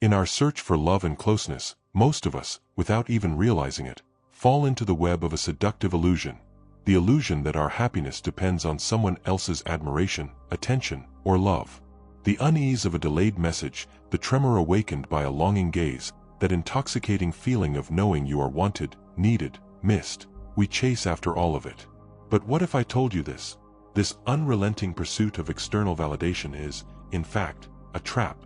In our search for love and closeness, most of us, without even realizing it, fall into the web of a seductive illusion. The illusion that our happiness depends on someone else's admiration, attention, or love. The unease of a delayed message, the tremor awakened by a longing gaze, that intoxicating feeling of knowing you are wanted, needed, missed. We chase after all of it. But what if I told you this? This unrelenting pursuit of external validation is, in fact, a trap,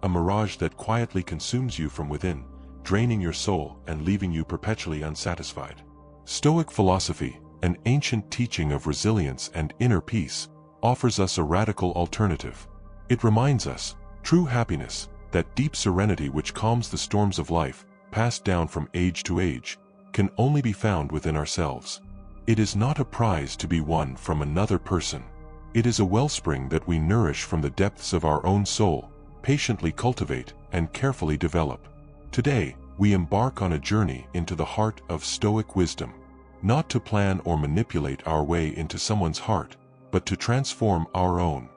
a mirage that quietly consumes you from within, draining your soul and leaving you perpetually unsatisfied. Stoic philosophy, an ancient teaching of resilience and inner peace, offers us a radical alternative. It reminds us, true happiness, that deep serenity which calms the storms of life, passed down from age to age, can only be found within ourselves. It is not a prize to be won from another person. It is a wellspring that we nourish from the depths of our own soul, patiently cultivate, and carefully develop. Today, we embark on a journey into the heart of Stoic wisdom, not to plan or manipulate our way into someone's heart, but to transform our own.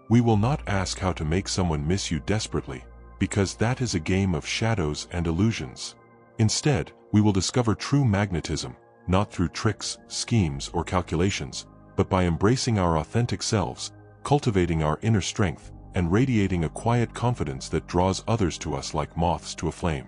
We will not ask how to make someone miss you desperately, because that is a game of shadows and illusions. Instead, we will discover true magnetism, not through tricks, schemes, or calculations, but by embracing our authentic selves, cultivating our inner strength, and radiating a quiet confidence that draws others to us like moths to a flame.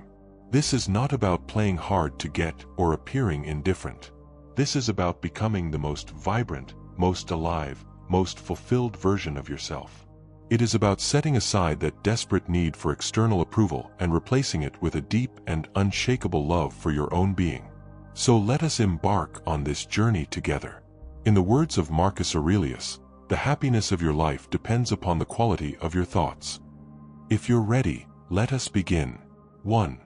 This is not about playing hard to get or appearing indifferent. This is about becoming the most vibrant, most alive, most fulfilled version of yourself. It is about setting aside that desperate need for external approval and replacing it with a deep and unshakable love for your own being. So let us embark on this journey together. In the words of Marcus Aurelius, the happiness of your life depends upon the quality of your thoughts. If you're ready, let us begin. 1.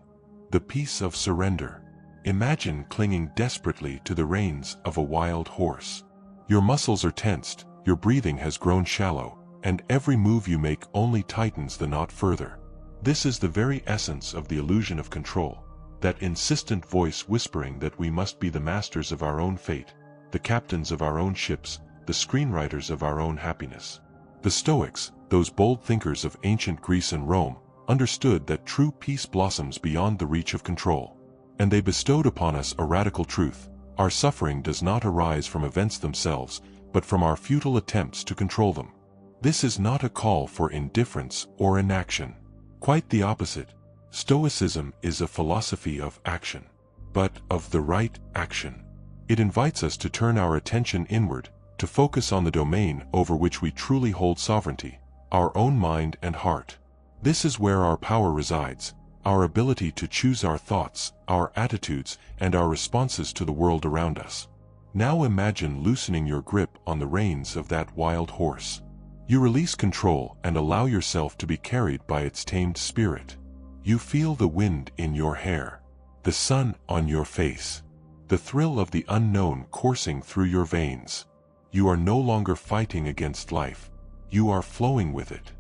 The peace of surrender. Imagine clinging desperately to the reins of a wild horse. Your muscles are tensed, your breathing has grown shallow, and every move you make only tightens the knot further. This is the very essence of the illusion of control, that insistent voice whispering that we must be the masters of our own fate, the captains of our own ships, the screenwriters of our own happiness. The Stoics, those bold thinkers of ancient Greece and Rome, understood that true peace blossoms beyond the reach of control. And they bestowed upon us a radical truth: our suffering does not arise from events themselves, but from our futile attempts to control them. This is not a call for indifference or inaction. Quite the opposite. Stoicism is a philosophy of action, but of the right action. It invites us to turn our attention inward, to focus on the domain over which we truly hold sovereignty, our own mind and heart. This is where our power resides, our ability to choose our thoughts, our attitudes, and our responses to the world around us. Now imagine loosening your grip on the reins of that wild horse. You release control and allow yourself to be carried by its tamed spirit. You feel the wind in your hair, the sun on your face, the thrill of the unknown coursing through your veins. You are no longer fighting against life. You are flowing with it.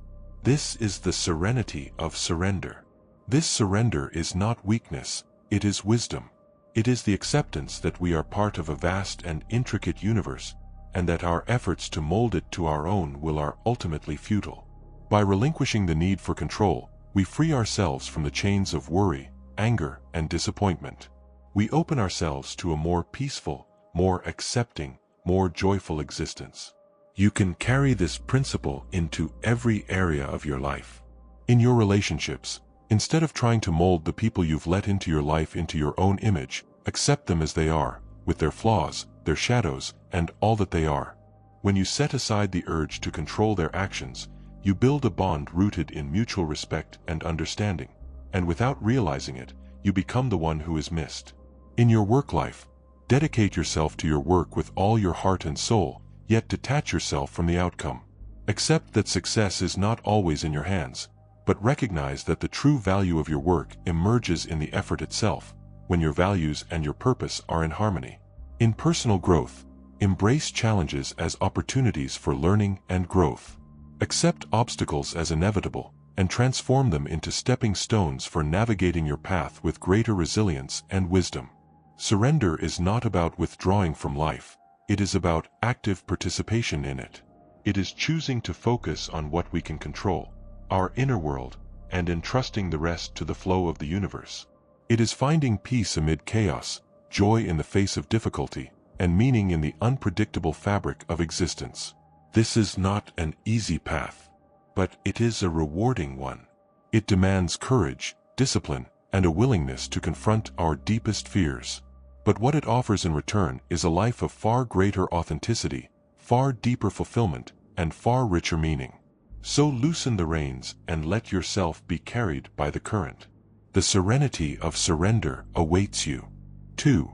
This is the serenity of surrender. This surrender is not weakness, it is wisdom. It is the acceptance that we are part of a vast and intricate universe, and that our efforts to mold it to our own will are ultimately futile. By relinquishing the need for control, we free ourselves from the chains of worry, anger, and disappointment. We open ourselves to a more peaceful, more accepting, more joyful existence. You can carry this principle into every area of your life. In your relationships, instead of trying to mold the people you've let into your life into your own image, accept them as they are, with their flaws, their shadows, and all that they are. When you set aside the urge to control their actions, you build a bond rooted in mutual respect and understanding, and without realizing it, you become the one who is missed. In your work life, dedicate yourself to your work with all your heart and soul, yet detach yourself from the outcome. Accept that success is not always in your hands, but recognize that the true value of your work emerges in the effort itself, when your values and your purpose are in harmony. In personal growth, embrace challenges as opportunities for learning and growth. Accept obstacles as inevitable, and transform them into stepping stones for navigating your path with greater resilience and wisdom. Surrender is not about withdrawing from life. It is about active participation in it. It is choosing to focus on what we can control, our inner world, and entrusting the rest to the flow of the universe. It is finding peace amid chaos, joy in the face of difficulty, and meaning in the unpredictable fabric of existence. This is not an easy path, but it is a rewarding one. It demands courage, discipline, and a willingness to confront our deepest fears. But what it offers in return is a life of far greater authenticity, far deeper fulfillment, and far richer meaning. So loosen the reins and let yourself be carried by the current. The serenity of surrender awaits you. 2.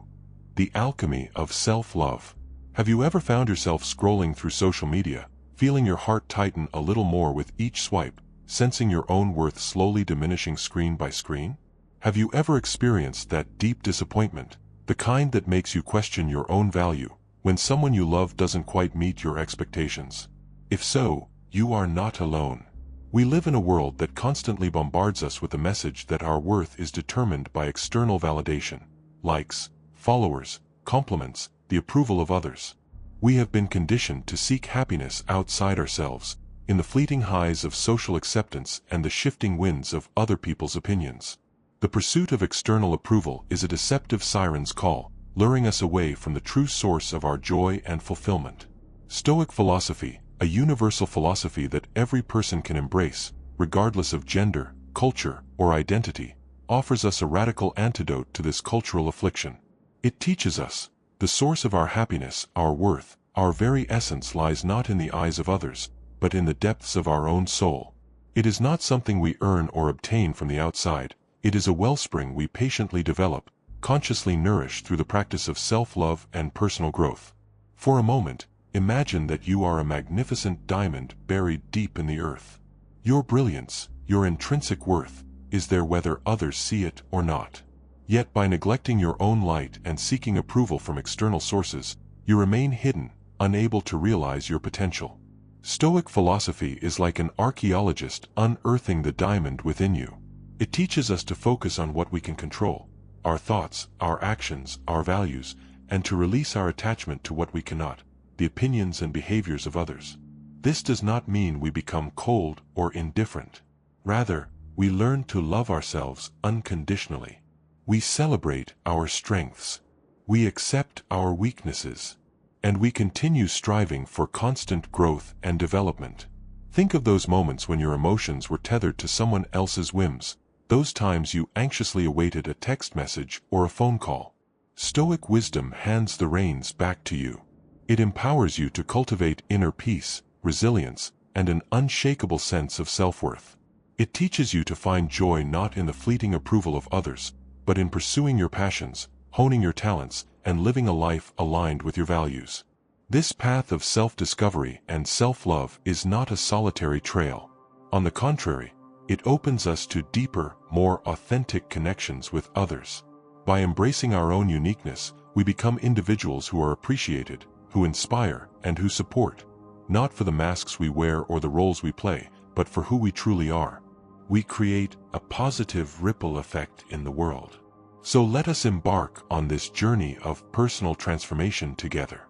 The alchemy of self-love. Have you ever found yourself scrolling through social media, feeling your heart tighten a little more with each swipe, sensing your own worth slowly diminishing screen by screen? Have you ever experienced that deep disappointment, the kind that makes you question your own value, when someone you love doesn't quite meet your expectations? If so, you are not alone. We live in a world that constantly bombards us with the message that our worth is determined by external validation, likes, followers, compliments, the approval of others. We have been conditioned to seek happiness outside ourselves, in the fleeting highs of social acceptance and the shifting winds of other people's opinions. The pursuit of external approval is a deceptive siren's call, luring us away from the true source of our joy and fulfillment. Stoic philosophy, a universal philosophy that every person can embrace, regardless of gender, culture, or identity, offers us a radical antidote to this cultural affliction. It teaches us, the source of our happiness, our worth, our very essence lies not in the eyes of others, but in the depths of our own soul. It is not something we earn or obtain from the outside. It is a wellspring we patiently develop, consciously nourish through the practice of self-love and personal growth. For a moment, imagine that you are a magnificent diamond buried deep in the earth. Your brilliance, your intrinsic worth, is there whether others see it or not. Yet by neglecting your own light and seeking approval from external sources, you remain hidden, unable to realize your potential. Stoic philosophy is like an archaeologist unearthing the diamond within you. It teaches us to focus on what we can control, our thoughts, our actions, our values, and to release our attachment to what we cannot, the opinions and behaviors of others. This does not mean we become cold or indifferent. Rather, we learn to love ourselves unconditionally. We celebrate our strengths. We accept our weaknesses. And we continue striving for constant growth and development. Think of those moments when your emotions were tethered to someone else's whims, those times you anxiously awaited a text message or a phone call. Stoic wisdom hands the reins back to you. It empowers you to cultivate inner peace, resilience, and an unshakable sense of self-worth. It teaches you to find joy not in the fleeting approval of others, but in pursuing your passions, honing your talents, and living a life aligned with your values. This path of self-discovery and self-love is not a solitary trail. On the contrary, it opens us to deeper, more authentic connections with others. By embracing our own uniqueness, we become individuals who are appreciated, who inspire, and who support, not for the masks we wear or the roles we play, but for who we truly are. We create a positive ripple effect in the world. So let us embark on this journey of personal transformation together.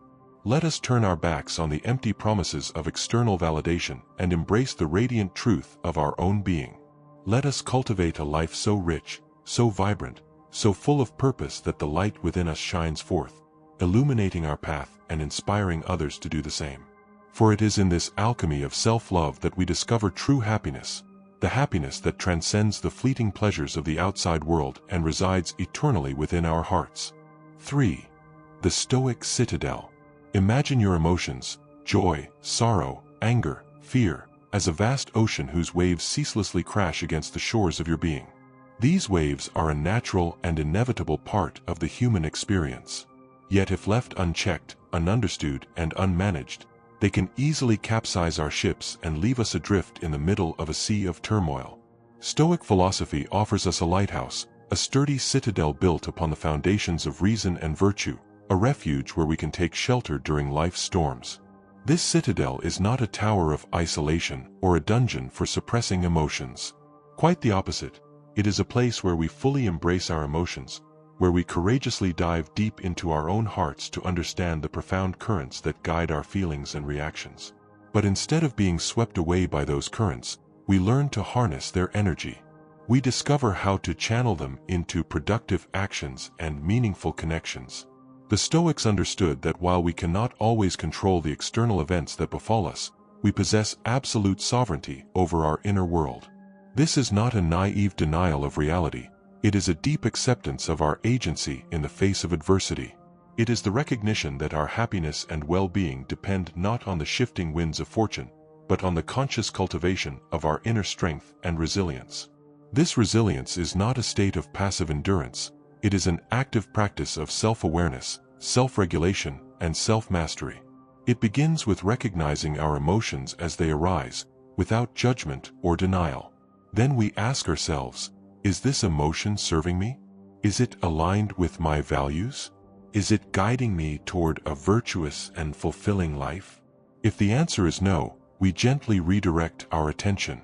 Let us turn our backs on the empty promises of external validation and embrace the radiant truth of our own being. Let us cultivate a life so rich, so vibrant, so full of purpose that the light within us shines forth, illuminating our path and inspiring others to do the same. For it is in this alchemy of self-love that we discover true happiness, the happiness that transcends the fleeting pleasures of the outside world and resides eternally within our hearts. 3. The Stoic Citadel. Imagine your emotions, joy, sorrow, anger, fear, as a vast ocean whose waves ceaselessly crash against the shores of your being. These waves are a natural and inevitable part of the human experience. Yet if left unchecked, ununderstood, and unmanaged, they can easily capsize our ships and leave us adrift in the middle of a sea of turmoil. Stoic philosophy offers us a lighthouse, a sturdy citadel built upon the foundations of reason and virtue, a refuge where we can take shelter during life's storms. This citadel is not a tower of isolation or a dungeon for suppressing emotions. Quite the opposite, it is a place where we fully embrace our emotions, where we courageously dive deep into our own hearts to understand the profound currents that guide our feelings and reactions. But instead of being swept away by those currents, we learn to harness their energy. We discover how to channel them into productive actions and meaningful connections. The Stoics understood that while we cannot always control the external events that befall us, we possess absolute sovereignty over our inner world. This is not a naive denial of reality. It is a deep acceptance of our agency in the face of adversity. It is the recognition that our happiness and well-being depend not on the shifting winds of fortune, but on the conscious cultivation of our inner strength and resilience. This resilience is not a state of passive endurance. It is an active practice of self-awareness, self-regulation, and self-mastery. It begins with recognizing our emotions as they arise, without judgment or denial. Then we ask ourselves, is this emotion serving me? Is it aligned with my values? Is it guiding me toward a virtuous and fulfilling life? If the answer is no, we gently redirect our attention.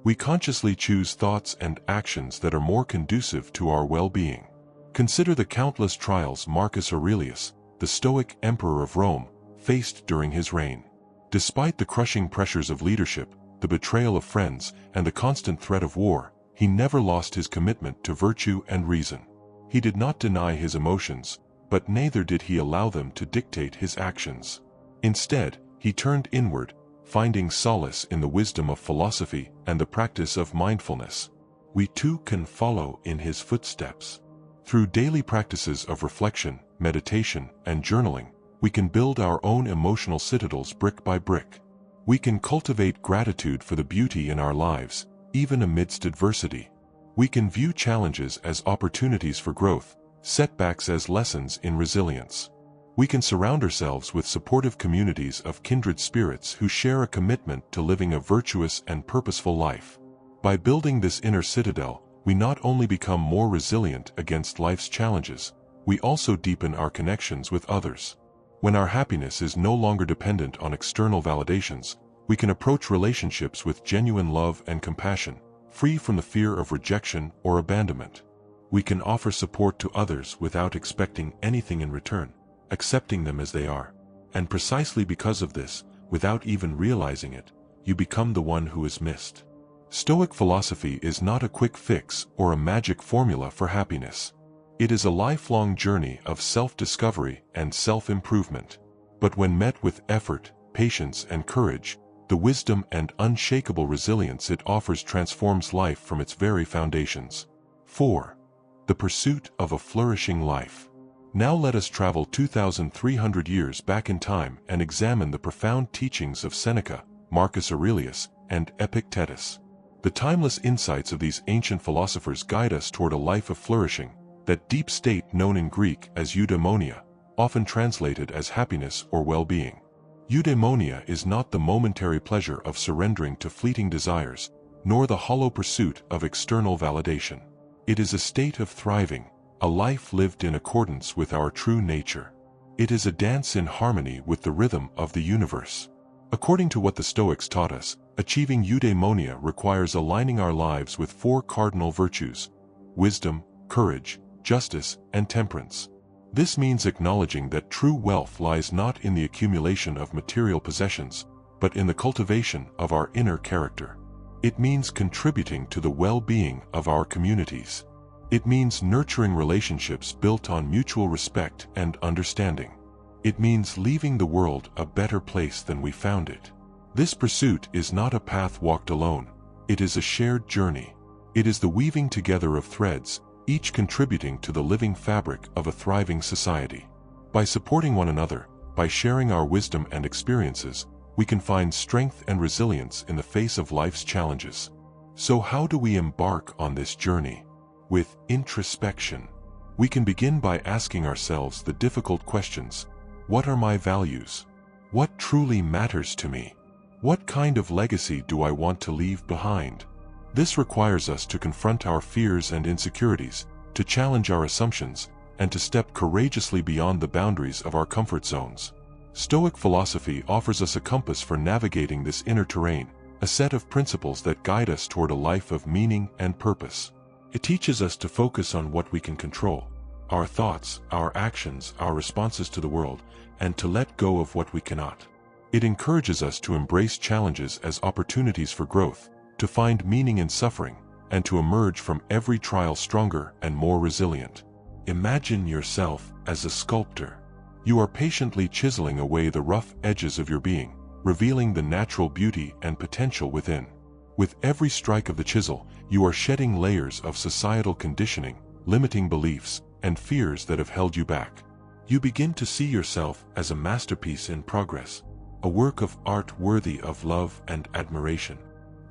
We consciously choose thoughts and actions that are more conducive to our well-being. Consider the countless trials Marcus Aurelius, the Stoic emperor of Rome, faced during his reign. Despite the crushing pressures of leadership, the betrayal of friends, and the constant threat of war, he never lost his commitment to virtue and reason. He did not deny his emotions, but neither did he allow them to dictate his actions. Instead, he turned inward, finding solace in the wisdom of philosophy and the practice of mindfulness. We too can follow in his footsteps. Through daily practices of reflection, meditation, and journaling, we can build our own emotional citadels brick by brick. We can cultivate gratitude for the beauty in our lives, even amidst adversity. We can view challenges as opportunities for growth, setbacks as lessons in resilience. We can surround ourselves with supportive communities of kindred spirits who share a commitment to living a virtuous and purposeful life. By building this inner citadel, we not only become more resilient against life's challenges, we also deepen our connections with others. When our happiness is no longer dependent on external validations, we can approach relationships with genuine love and compassion, free from the fear of rejection or abandonment. We can offer support to others without expecting anything in return, accepting them as they are. And precisely because of this, without even realizing it, you become the one who is missed. Stoic philosophy is not a quick fix or a magic formula for happiness. It is a lifelong journey of self-discovery and self-improvement. But when met with effort, patience, and courage, the wisdom and unshakable resilience it offers transforms life from its very foundations. 4. The pursuit of a flourishing life. Now let us travel 2,300 years back in time and examine the profound teachings of Seneca, Marcus Aurelius, and Epictetus. The timeless insights of these ancient philosophers guide us toward a life of flourishing, that deep state known in Greek as eudaimonia, often translated as happiness or well-being. Eudaimonia is not the momentary pleasure of surrendering to fleeting desires, nor the hollow pursuit of external validation. It is a state of thriving, a life lived in accordance with our true nature. It is a dance in harmony with the rhythm of the universe. According to what the Stoics taught us, achieving eudaimonia requires aligning our lives with 4 cardinal virtues: wisdom, courage, justice, and temperance. This means acknowledging that true wealth lies not in the accumulation of material possessions, but in the cultivation of our inner character. It means contributing to the well-being of our communities. It means nurturing relationships built on mutual respect and understanding. It means leaving the world a better place than we found it. This pursuit is not a path walked alone. It is a shared journey. It is the weaving together of threads, each contributing to the living fabric of a thriving society. By supporting one another, by sharing our wisdom and experiences, we can find strength and resilience in the face of life's challenges. So how do we embark on this journey? With introspection. We can begin by asking ourselves the difficult questions. What are my values? What truly matters to me? What kind of legacy do I want to leave behind? This requires us to confront our fears and insecurities, to challenge our assumptions, and to step courageously beyond the boundaries of our comfort zones. Stoic philosophy offers us a compass for navigating this inner terrain, a set of principles that guide us toward a life of meaning and purpose. It teaches us to focus on what we can control, our thoughts, our actions, our responses to the world, and to let go of what we cannot. It encourages us to embrace challenges as opportunities for growth, to find meaning in suffering, and to emerge from every trial stronger and more resilient. Imagine yourself as a sculptor. You are patiently chiseling away the rough edges of your being, revealing the natural beauty and potential within. With every strike of the chisel, you are shedding layers of societal conditioning, limiting beliefs, and fears that have held you back. You begin to see yourself as a masterpiece in progress, a work of art worthy of love and admiration.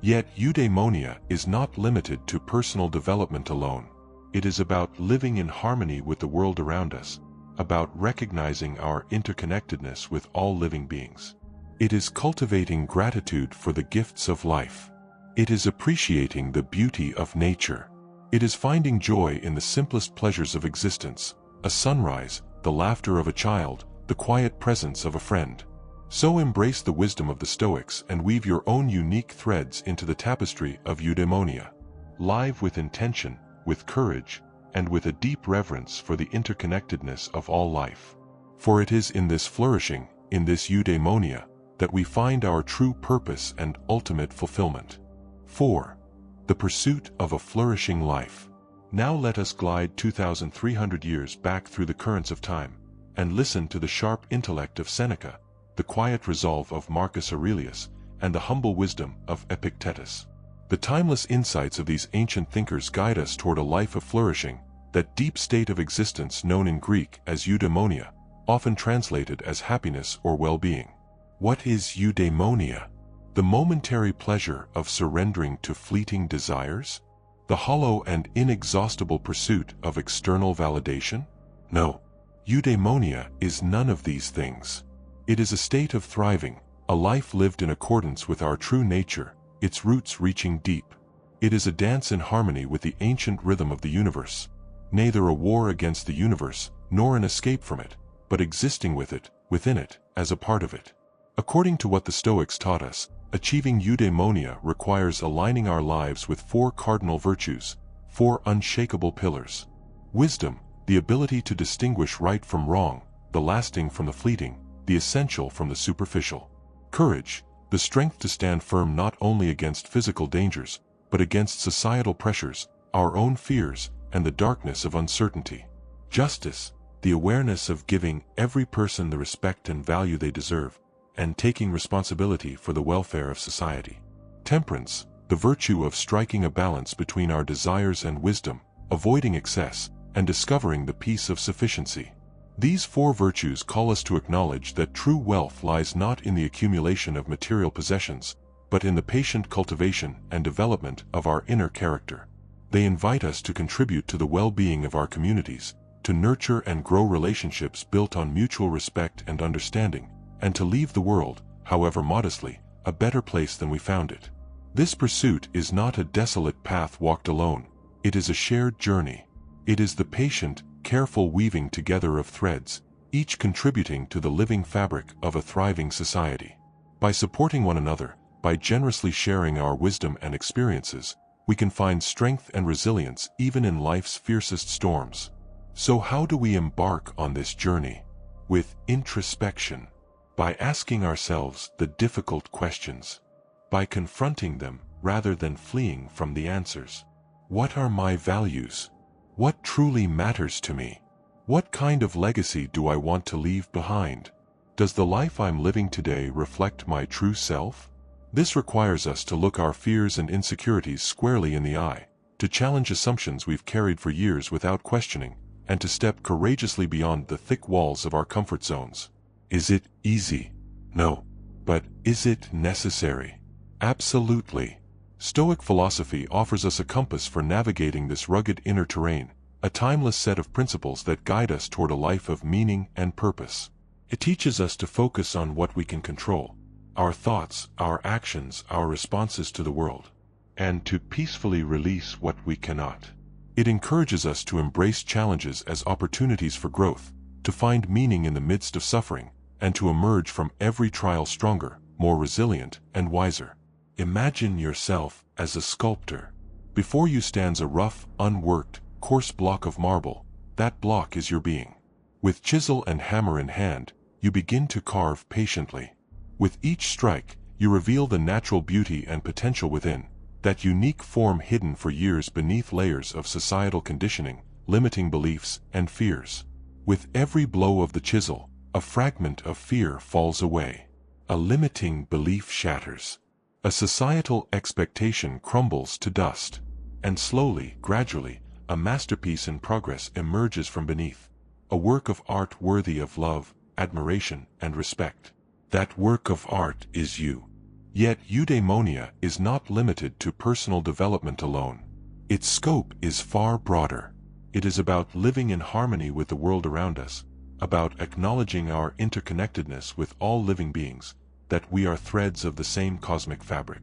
Yet eudaimonia is not limited to personal development alone. It is about living in harmony with the world around us, about recognizing our interconnectedness with all living beings. It is cultivating gratitude for the gifts of life. It is appreciating the beauty of nature. It is finding joy in the simplest pleasures of existence, a sunrise, the laughter of a child, the quiet presence of a friend. So embrace the wisdom of the Stoics and weave your own unique threads into the tapestry of eudaimonia. Live with intention, with courage, and with a deep reverence for the interconnectedness of all life. For it is in this flourishing, in this eudaimonia, that we find our true purpose and ultimate fulfillment. 4. The pursuit of a flourishing life. Now let us glide 2,300 years back through the currents of time, and listen to the sharp intellect of Seneca, the quiet resolve of Marcus Aurelius, and the humble wisdom of Epictetus. The timeless insights of these ancient thinkers guide us toward a life of flourishing, that deep state of existence known in Greek as eudaimonia, often translated as happiness or well-being. What is eudaimonia? The momentary pleasure of surrendering to fleeting desires? The hollow and inexhaustible pursuit of external validation? No. Eudaimonia is none of these things. It is a state of thriving, a life lived in accordance with our true nature, its roots reaching deep. It is a dance in harmony with the ancient rhythm of the universe, neither a war against the universe, nor an escape from it, but existing with it, within it, as a part of it. According to what the Stoics taught us, achieving eudaimonia requires aligning our lives with 4 cardinal virtues, 4 unshakable pillars. Wisdom, the ability to distinguish right from wrong, the lasting from the fleeting, the essential from the superficial. Courage, the strength to stand firm not only against physical dangers, but against societal pressures, our own fears, and the darkness of uncertainty. Justice, the awareness of giving every person the respect and value they deserve, and taking responsibility for the welfare of society. Temperance, the virtue of striking a balance between our desires and wisdom, avoiding excess, and discovering the peace of sufficiency. These 4 virtues call us to acknowledge that true wealth lies not in the accumulation of material possessions, but in the patient cultivation and development of our inner character. They invite us to contribute to the well-being of our communities, to nurture and grow relationships built on mutual respect and understanding, and to leave the world, however modestly, a better place than we found it. This pursuit is not a desolate path walked alone. It is a shared journey. It is the patient, careful weaving together of threads, each contributing to the living fabric of a thriving society. By supporting one another, by generously sharing our wisdom and experiences, we can find strength and resilience even in life's fiercest storms. So how do we embark on this journey? With introspection. By asking ourselves the difficult questions. By confronting them rather than fleeing from the answers. What are my values? What truly matters to me? What kind of legacy do I want to leave behind? Does the life I'm living today reflect my true self? This requires us to look our fears and insecurities squarely in the eye, to challenge assumptions we've carried for years without questioning, and to step courageously beyond the thick walls of our comfort zones. Is it easy? No. But is it necessary? Absolutely. Stoic philosophy offers us a compass for navigating this rugged inner terrain, a timeless set of principles that guide us toward a life of meaning and purpose. It teaches us to focus on what we can control, our thoughts, our actions, our responses to the world, and to peacefully release what we cannot. It encourages us to embrace challenges as opportunities for growth, to find meaning in the midst of suffering, and to emerge from every trial stronger, more resilient, and wiser. Imagine yourself as a sculptor. Before you stands a rough, unworked, coarse block of marble. That block is your being. With chisel and hammer in hand, you begin to carve patiently. With each strike, you reveal the natural beauty and potential within, that unique form hidden for years beneath layers of societal conditioning, limiting beliefs, and fears. With every blow of the chisel, a fragment of fear falls away. A limiting belief shatters. A societal expectation crumbles to dust. And slowly, gradually, a masterpiece in progress emerges from beneath. A work of art worthy of love, admiration, and respect. That work of art is you. Yet eudaimonia is not limited to personal development alone. Its scope is far broader. It is about living in harmony with the world around us, about acknowledging our interconnectedness with all living beings, that we are threads of the same cosmic fabric.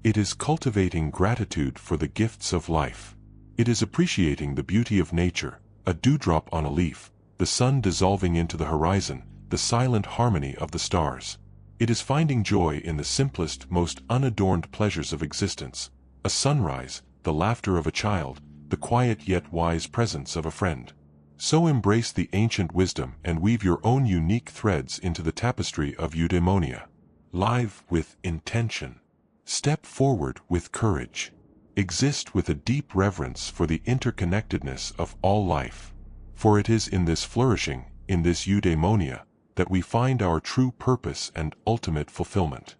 It is cultivating gratitude for the gifts of life. It is appreciating the beauty of nature, a dewdrop on a leaf, the sun dissolving into the horizon, the silent harmony of the stars. It is finding joy in the simplest, most unadorned pleasures of existence, a sunrise, the laughter of a child, the quiet yet wise presence of a friend. So embrace the ancient wisdom and weave your own unique threads into the tapestry of eudaimonia. Live with intention. Step forward with courage. Exist with a deep reverence for the interconnectedness of all life. For it is in this flourishing, in this eudaimonia, that we find our true purpose and ultimate fulfillment.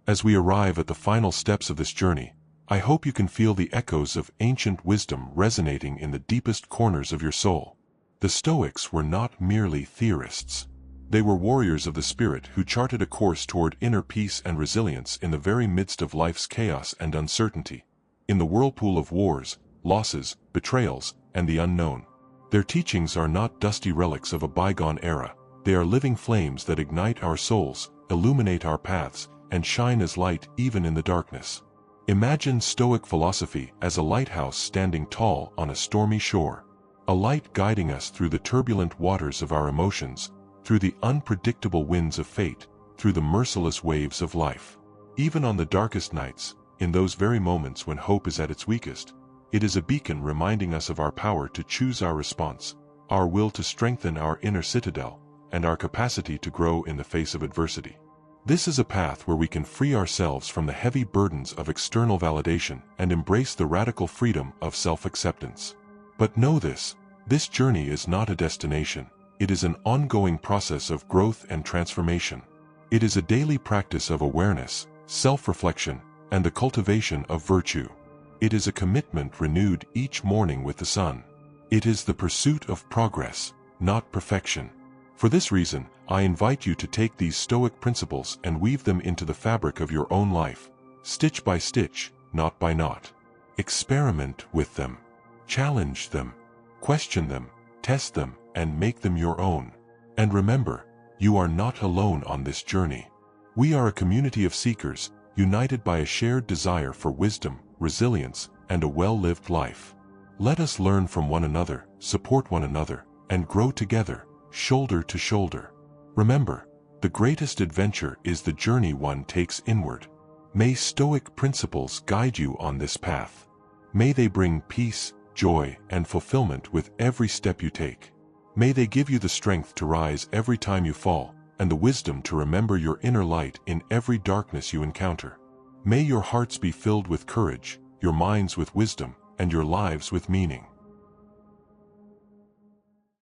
As we arrive at the final steps of this journey, I hope you can feel the echoes of ancient wisdom resonating in the deepest corners of your soul. The Stoics were not merely theorists. They were warriors of the spirit who charted a course toward inner peace and resilience in the very midst of life's chaos and uncertainty, in the whirlpool of wars, losses, betrayals, and the unknown. Their teachings are not dusty relics of a bygone era. They are living flames that ignite our souls, illuminate our paths, and shine as light even in the darkness. Imagine Stoic philosophy as a lighthouse standing tall on a stormy shore. A light guiding us through the turbulent waters of our emotions, through the unpredictable winds of fate, through the merciless waves of life. Even on the darkest nights, in those very moments when hope is at its weakest, it is a beacon reminding us of our power to choose our response, our will to strengthen our inner citadel, and our capacity to grow in the face of adversity. This is a path where we can free ourselves from the heavy burdens of external validation and embrace the radical freedom of self-acceptance. But know this journey is not a destination. It is an ongoing process of growth and transformation. It is a daily practice of awareness, self-reflection, and the cultivation of virtue. It is a commitment renewed each morning with the sun. It is the pursuit of progress, not perfection. For this reason, I invite you to take these Stoic principles and weave them into the fabric of your own life, stitch by stitch, knot by knot. Experiment with them. Challenge them. Question them, test them, and make them your own. And remember, you are not alone on this journey. We are a community of seekers, united by a shared desire for wisdom, resilience, and a well-lived life. Let us learn from one another, support one another, and grow together, shoulder to shoulder. Remember, the greatest adventure is the journey one takes inward. May Stoic principles guide you on this path. May they bring peace, joy, and fulfillment with every step you take. May they give you the strength to rise every time you fall, and the wisdom to remember your inner light in every darkness you encounter. May your hearts be filled with courage, your minds with wisdom, and your lives with meaning.